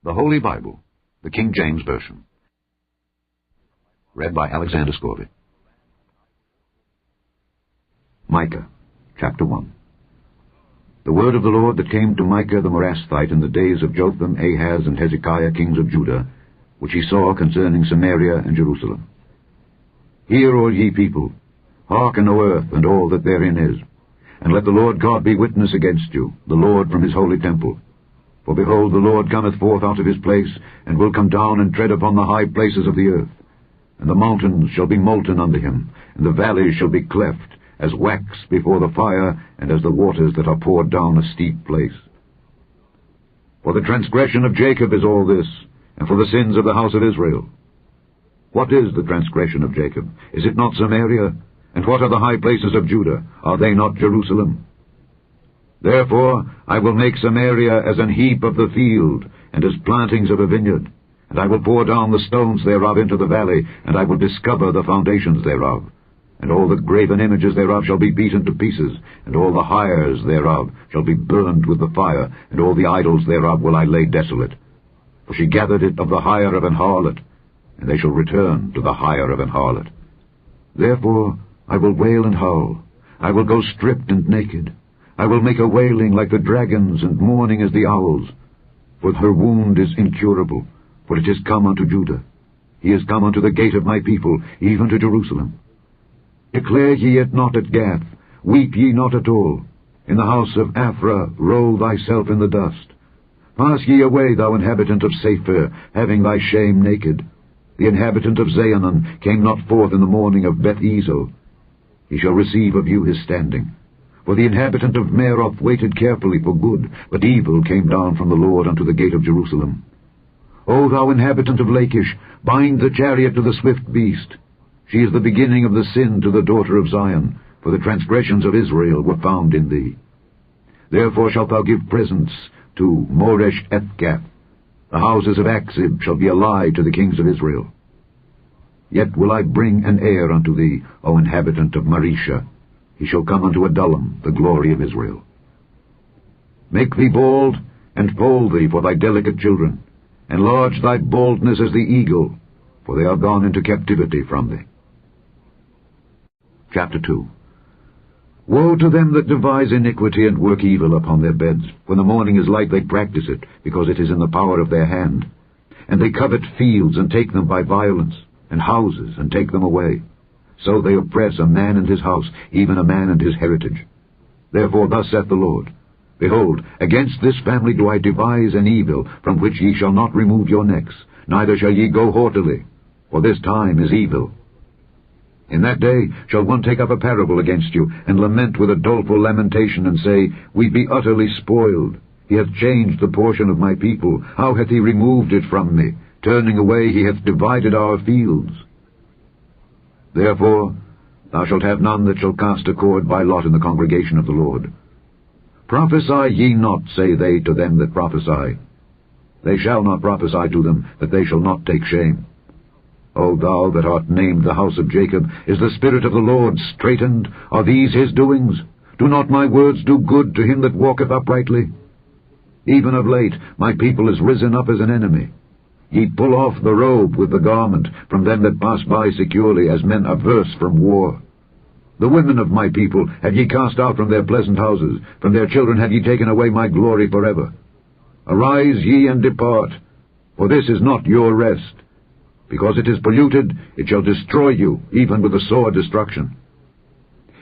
The Holy Bible, the King James Version. Read by Alexander Scorby. Micah, chapter 1. The word of the Lord that came to Micah the Morasthite in the days of Jotham, Ahaz, and Hezekiah, kings of Judah, which he saw concerning Samaria and Jerusalem. Hear, all ye people, hearken, O earth, and all that therein is, and let the Lord God be witness against you, the Lord from his holy temple. For behold, the Lord cometh forth out of his place, and will come down and tread upon the high places of the earth. And the mountains shall be molten under him, and the valleys shall be cleft, as wax before the fire, and as the waters that are poured down a steep place. For the transgression of Jacob is all this, and for the sins of the house of Israel. What is the transgression of Jacob? Is it not Samaria? And what are the high places of Judah? Are they not Jerusalem? Therefore I will make Samaria as an heap of the field, and as plantings of a vineyard. And I will pour down the stones thereof into the valley, and I will discover the foundations thereof. And all the graven images thereof shall be beaten to pieces, and all the hires thereof shall be burned with the fire, and all the idols thereof will I lay desolate. For she gathered it of the hire of an harlot, and they shall return to the hire of an harlot. Therefore I will wail and howl, I will go stripped and naked. I will make a wailing like the dragons, and mourning as the owls. For her wound is incurable, for it is come unto Judah. He is come unto the gate of my people, even to Jerusalem. Declare ye it not at Gath, weep ye not at all. In the house of Aphrah roll thyself in the dust. Pass ye away, thou inhabitant of Saphir, having thy shame naked. The inhabitant of Zaanann came not forth in the morning of Beth-ezel. He shall receive of you his standing. For the inhabitant of Meroth waited carefully for good, but evil came down from the Lord unto the gate of Jerusalem. O thou inhabitant of Lachish, bind the chariot to the swift beast. She is the beginning of the sin to the daughter of Zion, for the transgressions of Israel were found in thee. Therefore shalt thou give presents to Moresh-Ethgath. The houses of Achzib shall be a lie to the kings of Israel. Yet will I bring an heir unto thee, O inhabitant of Mareshah. He shall come unto Adullam, the glory of Israel. Make thee bald, and fold thee for thy delicate children. Enlarge thy baldness as the eagle, for they are gone into captivity from thee. Chapter 2. Woe to them that devise iniquity and work evil upon their beds. When the morning is light they practice it, because it is in the power of their hand. And they covet fields, and take them by violence, and houses, and take them away. So they oppress a man and his house, even a man and his heritage. Therefore thus saith the Lord, Behold, against this family do I devise an evil, from which ye shall not remove your necks, neither shall ye go haughtily, for this time is evil. In that day shall one take up a parable against you, and lament with a doleful lamentation, and say, We be utterly spoiled. He hath changed the portion of my people. How hath he removed it from me? Turning away he hath divided our fields. Therefore thou shalt have none that shall cast a cord by lot in the congregation of the Lord. Prophesy ye not, say they to them that prophesy. They shall not prophesy to them, that they shall not take shame. O thou that art named the house of Jacob, is the Spirit of the Lord straitened? Are these his doings? Do not my words do good to him that walketh uprightly? Even of late my people is risen up as an enemy. Ye pull off the robe with the garment from them that pass by securely, as men averse from war. The women of my people have ye cast out from their pleasant houses. From their children have ye taken away my glory forever. Arise ye and depart, for this is not your rest. Because it is polluted, it shall destroy you, even with a sore destruction.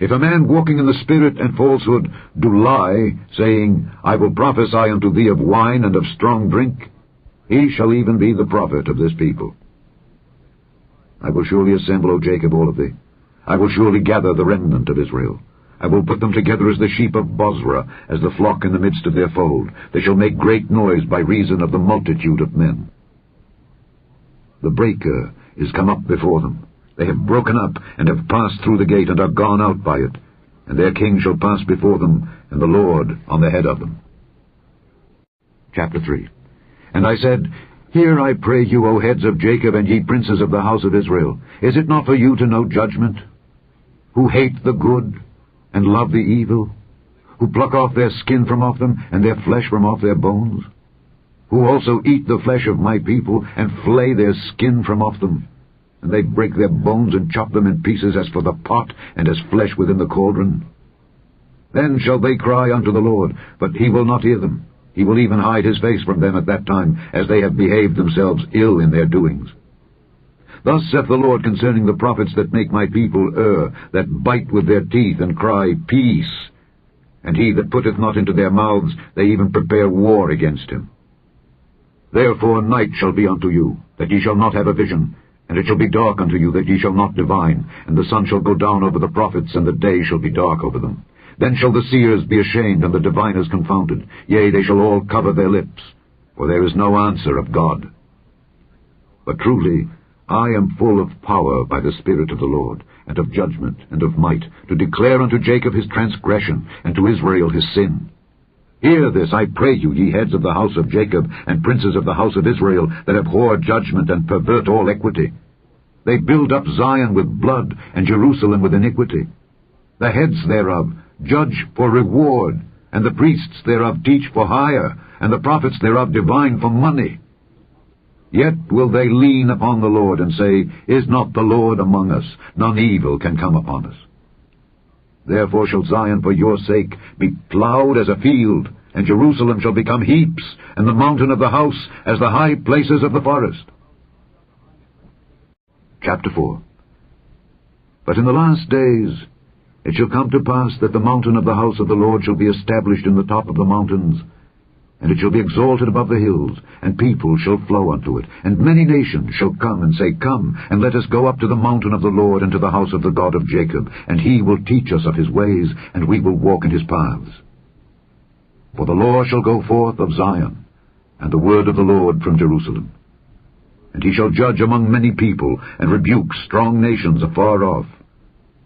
If a man walking in the spirit and falsehood do lie, saying, I will prophesy unto thee of wine and of strong drink, he shall even be the prophet of this people. I will surely assemble, O Jacob, all of thee. I will surely gather the remnant of Israel. I will put them together as the sheep of Bozrah, as the flock in the midst of their fold. They shall make great noise by reason of the multitude of men. The breaker is come up before them. They have broken up, and have passed through the gate, and are gone out by it. And their king shall pass before them, and the Lord on the head of them. Chapter 3. And I said, Hear, I pray you, O heads of Jacob, and ye princes of the house of Israel. Is it not for you to know judgment? Who hate the good, and love the evil? Who pluck off their skin from off them, and their flesh from off their bones? who also eat the flesh of my people, and flay their skin from off them. And they break their bones and chop them in pieces as for the pot, and as flesh within the cauldron. Then shall they cry unto the Lord, but he will not hear them. He will even hide his face from them at that time, as they have behaved themselves ill in their doings. Thus saith the Lord concerning the prophets that make my people err, that bite with their teeth, and cry, Peace! And he that putteth not into their mouths, they even prepare war against him. Therefore night shall be unto you, that ye shall not have a vision, and it shall be dark unto you, that ye shall not divine, and the sun shall go down over the prophets, and the day shall be dark over them. Then shall the seers be ashamed, and the diviners confounded. Yea, they shall all cover their lips, for there is no answer of God. But truly, I am full of power by the Spirit of the Lord, and of judgment, and of might, to declare unto Jacob his transgression, and to Israel his sin. Hear this, I pray you, ye heads of the house of Jacob, and princes of the house of Israel, that abhor judgment, and pervert all equity. They build up Zion with blood, and Jerusalem with iniquity. The heads thereof judge for reward, and the priests thereof teach for hire, and the prophets thereof divine for money. Yet will they lean upon the Lord, and say, Is not the Lord among us? None evil can come upon us. Therefore shall Zion for your sake be plowed as a field, and Jerusalem shall become heaps, and the mountain of the house as the high places of the forest. Chapter 4. But in the last days it shall come to pass that the mountain of the house of the Lord shall be established in the top of the mountains, and it shall be exalted above the hills, and people shall flow unto it. And many nations shall come and say, Come, and let us go up to the mountain of the Lord, and to the house of the God of Jacob, and he will teach us of his ways, and we will walk in his paths. For the law shall go forth of Zion, and the word of the Lord from Jerusalem. And he shall judge among many people, and rebuke strong nations afar off.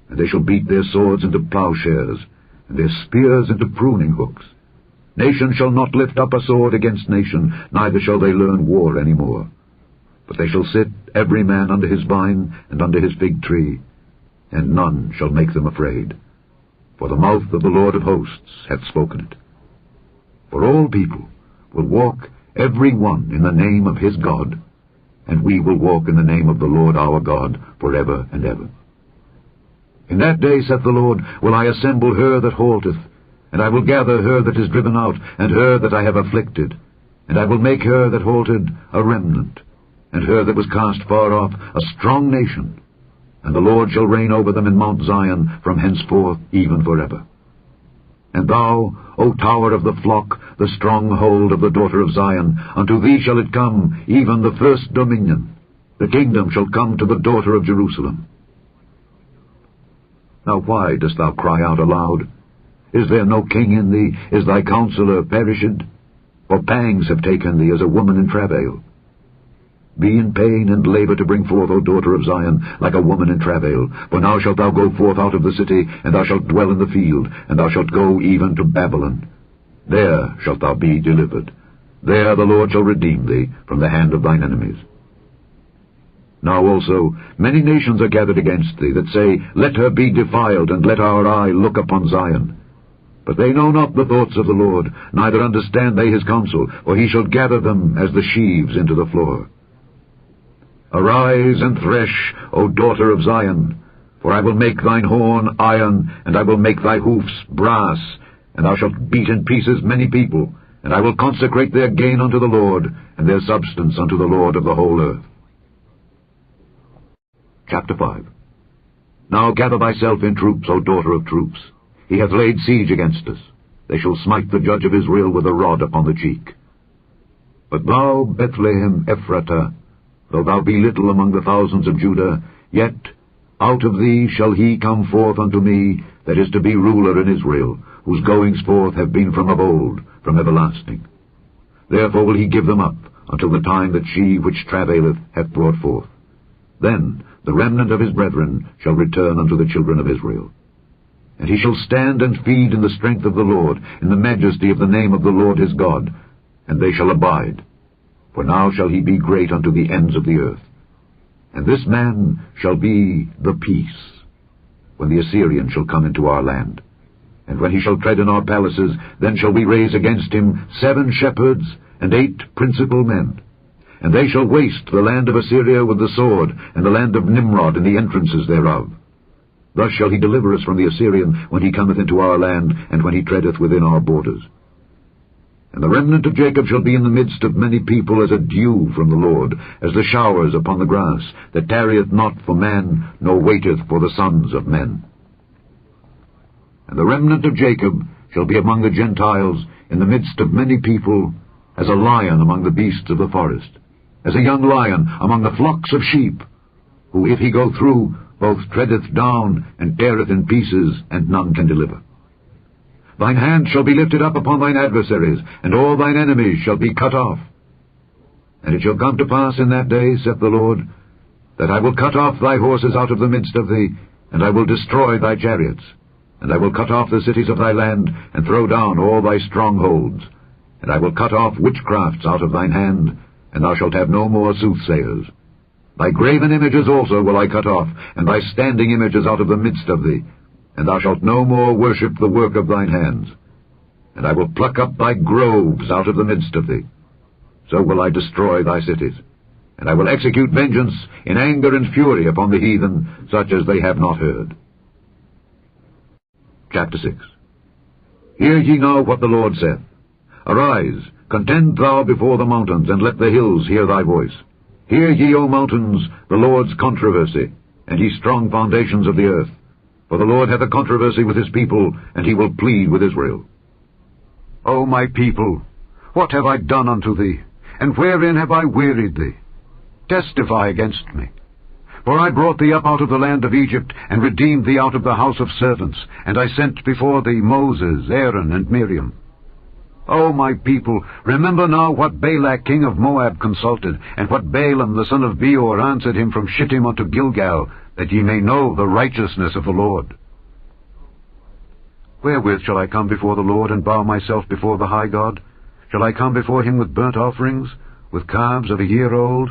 And they shall beat their swords into plowshares, and their spears into pruning hooks. Nation shall not lift up a sword against nation, neither shall they learn war any more. But they shall sit every man under his vine and under his fig tree, and none shall make them afraid. For the mouth of the Lord of hosts hath spoken it. For all people will walk every one in the name of his God, and we will walk in the name of the Lord our God forever and ever. In that day, saith the Lord, will I assemble her that halteth, and I will gather her that is driven out, and her that I have afflicted. And I will make her that halted a remnant, and her that was cast far off a strong nation. And the Lord shall reign over them in Mount Zion from henceforth even forever. And thou, O tower of the flock, the stronghold of the daughter of Zion, unto thee shall it come, even the first dominion. The kingdom shall come to the daughter of Jerusalem. Now why dost thou cry out aloud? Is there no king in thee? Is thy counselor perished? For pangs have taken thee as a woman in travail. Be in pain and labor to bring forth, O daughter of Zion, like a woman in travail. For now shalt thou go forth out of the city, and thou shalt dwell in the field, and thou shalt go even to Babylon. There shalt thou be delivered. There the Lord shall redeem thee from the hand of thine enemies. Now also many nations are gathered against thee, that say, Let her be defiled, and let our eye look upon Zion. But they know not the thoughts of the Lord, neither understand they his counsel, for he shall gather them as the sheaves into the floor. Arise and thresh, O daughter of Zion, for I will make thine horn iron, and I will make thy hoofs brass, and thou shalt beat in pieces many people, and I will consecrate their gain unto the Lord, and their substance unto the Lord of the whole earth. Chapter 5. Now gather thyself in troops, O daughter of troops. He hath laid siege against us. They shall smite the judge of Israel with a rod upon the cheek. But thou, Bethlehem Ephratah, though thou be little among the thousands of Judah, yet out of thee shall he come forth unto me, that is to be ruler in Israel, whose goings forth have been from of old, from everlasting. Therefore will he give them up, until the time that she which travaileth hath brought forth. Then the remnant of his brethren shall return unto the children of Israel. And he shall stand and feed in the strength of the Lord, in the majesty of the name of the Lord his God, and they shall abide. For now shall he be great unto the ends of the earth. And this man shall be the peace, when the Assyrian shall come into our land. And when he shall tread in our palaces, then shall we raise against him 7 shepherds and 8 principal men. And they shall waste the land of Assyria with the sword, and the land of Nimrod and the entrances thereof. Thus shall he deliver us from the Assyrian when he cometh into our land, and when he treadeth within our borders. And the remnant of Jacob shall be in the midst of many people as a dew from the Lord, as the showers upon the grass, that tarrieth not for man, nor waiteth for the sons of men. And the remnant of Jacob shall be among the Gentiles, in the midst of many people, as a lion among the beasts of the forest, as a young lion among the flocks of sheep, who if he go through, both treadeth down, and teareth in pieces, and none can deliver. Thine hand shall be lifted up upon thine adversaries, and all thine enemies shall be cut off. And it shall come to pass in that day, saith the Lord, that I will cut off thy horses out of the midst of thee, and I will destroy thy chariots. And I will cut off the cities of thy land, and throw down all thy strongholds. And I will cut off witchcrafts out of thine hand, and thou shalt have no more soothsayers. Thy graven images also will I cut off, and thy standing images out of the midst of thee. And thou shalt no more worship the work of thine hands. And I will pluck up thy groves out of the midst of thee. So will I destroy thy cities. And I will execute vengeance in anger and fury upon the heathen, such as they have not heard. Chapter 6. Hear ye now what the Lord saith. Arise, contend thou before the mountains, and let the hills hear thy voice. Hear ye, O mountains, the Lord's controversy, and ye strong foundations of the earth. For the Lord hath a controversy with his people, and he will plead with Israel. O my people, what have I done unto thee? And wherein have I wearied thee? Testify against me. For I brought thee up out of the land of Egypt, and redeemed thee out of the house of servants, and I sent before thee Moses, Aaron, and Miriam. O my people, remember now what Balak king of Moab consulted, and what Balaam the son of Beor answered him from Shittim unto Gilgal, that ye may know the righteousness of the Lord. Wherewith shall I come before the Lord, and bow myself before the high God? Shall I come before him with burnt offerings, with calves of a year old?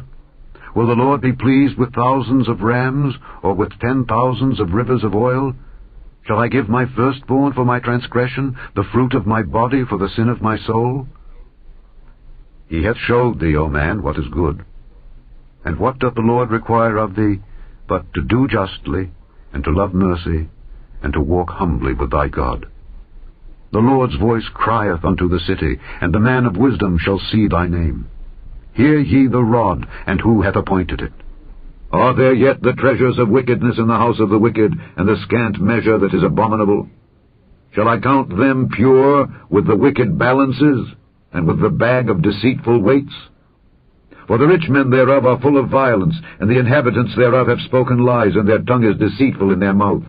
Will the Lord be pleased with thousands of rams, or with 10,000s of rivers of oil? Shall I give my firstborn for my transgression, the fruit of my body for the sin of my soul? He hath showed thee, O man, what is good. And what doth the Lord require of thee, but to do justly, and to love mercy, and to walk humbly with thy God? The Lord's voice crieth unto the city, and the man of wisdom shall see thy name. Hear ye the rod, and who hath appointed it? Are there yet the treasures of wickedness in the house of the wicked, and the scant measure that is abominable? Shall I count them pure with the wicked balances, and with the bag of deceitful weights? For the rich men thereof are full of violence, and the inhabitants thereof have spoken lies, and their tongue is deceitful in their mouth.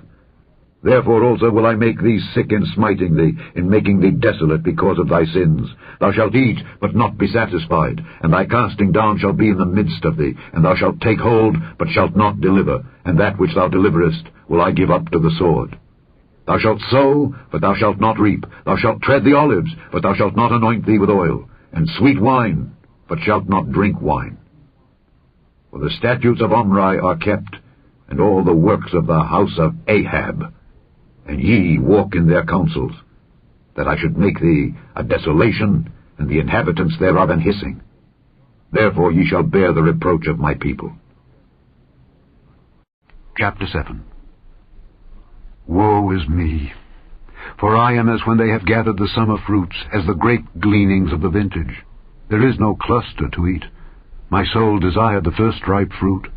Therefore also will I make thee sick in smiting thee, in making thee desolate because of thy sins. Thou shalt eat, but not be satisfied, and thy casting down shall be in the midst of thee, and thou shalt take hold, but shalt not deliver, and that which thou deliverest will I give up to the sword. Thou shalt sow, but thou shalt not reap. Thou shalt tread the olives, but thou shalt not anoint thee with oil, and sweet wine, but shalt not drink wine. For the statutes of Omri are kept, and all the works of the house of Ahab, and ye walk in their counsels, that I should make thee a desolation, and the inhabitants thereof an hissing. Therefore ye shall bear the reproach of my people. Chapter 7. Woe is me! For I am as when they have gathered the summer fruits, as the grape gleanings of the vintage. There is no cluster to eat. My soul desired the first ripe fruit.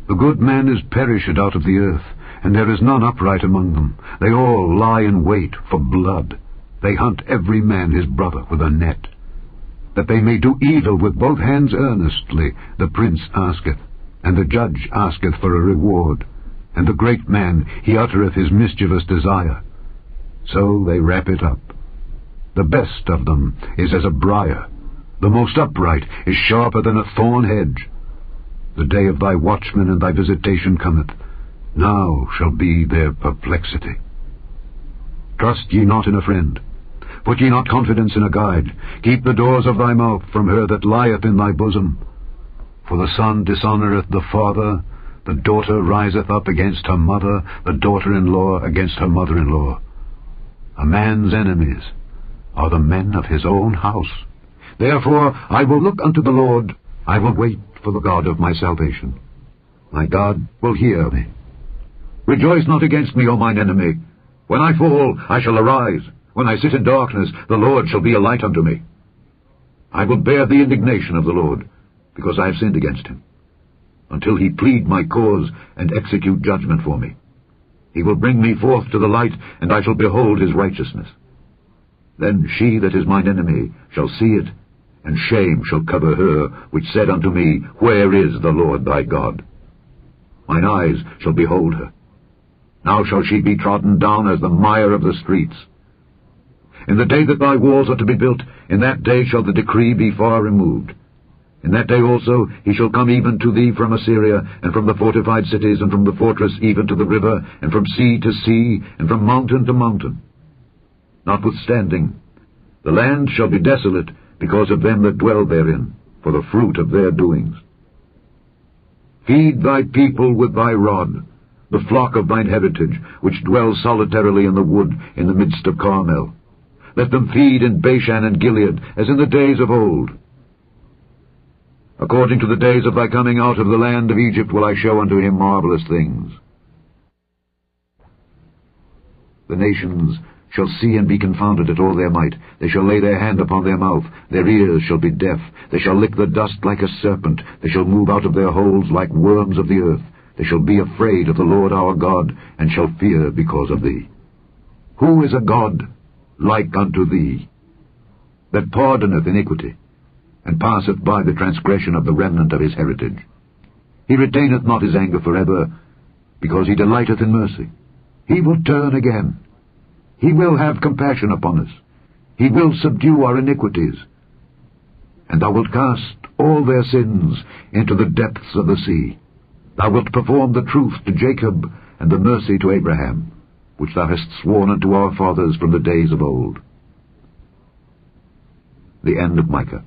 The good man is perished out of the earth, and there is none upright among them. They all lie in wait for blood. They hunt every man his brother with a net. That they may do evil with both hands earnestly, the prince asketh, and the judge asketh for a reward, and the great man, he uttereth his mischievous desire. So they wrap it up. The best of them is as a briar. The most upright is sharper than a thorn hedge. The day of thy watchman and thy visitation cometh. Now shall be their perplexity. Trust ye not in a friend. Put ye not confidence in a guide. Keep the doors of thy mouth from her that lieth in thy bosom. For the son dishonoureth the father, the daughter riseth up against her mother, the daughter-in-law against her mother-in-law. A man's enemies are the men of his own house. Therefore I will look unto the Lord, I will wait for the God of my salvation. My God will hear me. Rejoice not against me, O mine enemy. When I fall, I shall arise. When I sit in darkness, the Lord shall be a light unto me. I will bear the indignation of the Lord, because I have sinned against him, until he plead my cause and execute judgment for me. He will bring me forth to the light, and I shall behold his righteousness. Then she that is mine enemy shall see it, and shame shall cover her, which said unto me, Where is the Lord thy God? Mine eyes shall behold her. Now shall she be trodden down as the mire of the streets. In the day that thy walls are to be built, in that day shall the decree be far removed. In that day also he shall come even to thee from Assyria, and from the fortified cities, and from the fortress even to the river, and from sea to sea, and from mountain to mountain. Notwithstanding, the land shall be desolate because of them that dwell therein, for the fruit of their doings. Feed thy people with thy rod, the flock of thine heritage, which dwell solitarily in the wood in the midst of Carmel. Let them feed in Bashan and Gilead, as in the days of old. According to the days of thy coming out of the land of Egypt will I show unto him marvelous things. The nations shall see and be confounded at all their might. They shall lay their hand upon their mouth. Their ears shall be deaf. They shall lick the dust like a serpent. They shall move out of their holes like worms of the earth. They shall be afraid of the Lord our God, and shall fear because of thee. Who is a God like unto thee, that pardoneth iniquity, and passeth by the transgression of the remnant of his heritage? He retaineth not his anger forever, because he delighteth in mercy. He will turn again. He will have compassion upon us. He will subdue our iniquities. And thou wilt cast all their sins into the depths of the sea. Thou wilt perform the truth to Jacob, and the mercy to Abraham, which thou hast sworn unto our fathers from the days of old. The end of Micah.